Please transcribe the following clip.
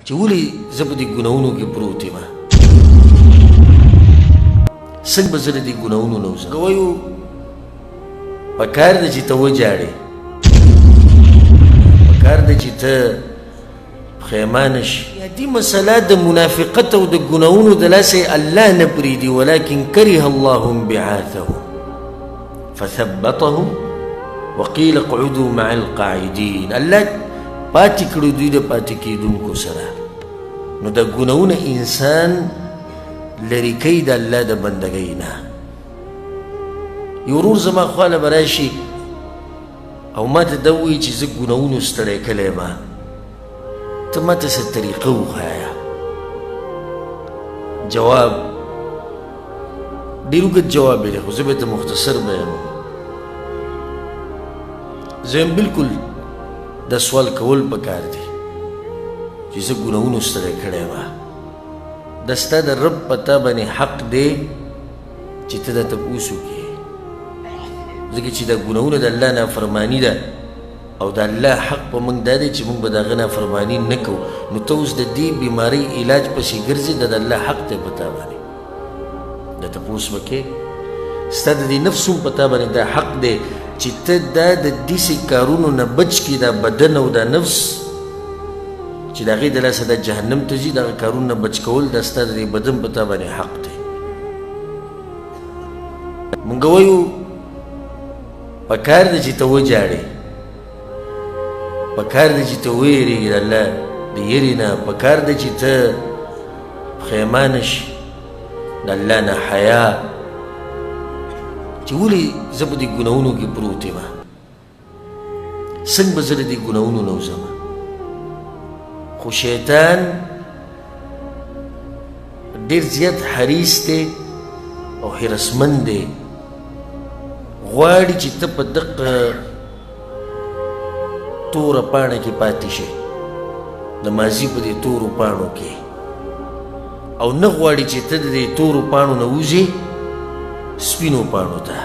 چې ولې زه په دې ګناهونو کې پروت یم څنګه به زه له دې ګناهونو نه وځم وایو پکار ده چې ته وجاړې پکار ده چې ته پښیمانه شي دې مسله د منافقت او د ګناهونو د لاسه الله نه پرېږدي ولکن کره الله انبعاثهم فثبتهم وقيل اقعدوا مع القاعدين الله پاتې کړو دوی د پاتې کېدونکو سره نو د ګناهونه انسان لرې کوي د الله د بندګۍ نه یو ورور زما خواله به راشي او ما ته دا ووایي چې زه ګناهونو ستړی کلی یم ته ما ته څه طریقه وښایه جواب ډېر اوږد جواب دی خو زه به ته مختصر بیانوم زه یم بلکل دا سوال کول پکار دی چې زه ګناهونو ستړی کړی یم دا ستا د رب په تا باندې حق دی چې ته دا تپوس وکړې ځکه چې دا ګناهونه د الله نافرماني ده او د الله حق په موږ دا دی چې موږ به د هغه نافرماني نه کوو نو ته اوس د دې بیمارۍ علاج پسې ګرځې دا د الله حق دی په تا باندې دا تپوس وکړې ستا د دې نفس هم په تا باندې دا حق دی چې ته دا د داسې کارونو نه بچ کړي دا بدن او دا نفس چې د هغې د لاسه دا جهنم ته ځي دغه کارونه نه بچ کول دا ستا د دې بدن په تا باندې حق دی مونږ وایو پکار دی چې ته وجاړې پکار دی چې ته ویرېږې د الله د یېرې نه پکار دی چې ته پښیمانه شي د الله نه حیا چې ولې زه په دې ګناهونو کې پروت یم څنګه به زه له دې ګناهونو نه وځم خو شیطان ډېر زیات حریص دی او حرصمند دی غواړي چې ته په دقه توره پاڼه کې پاتې شې د ماضي په دې تورو پاڼو کې او نه غواړي چې ته د دې تورو پاڼو نه وځې سپینو پاڼو ته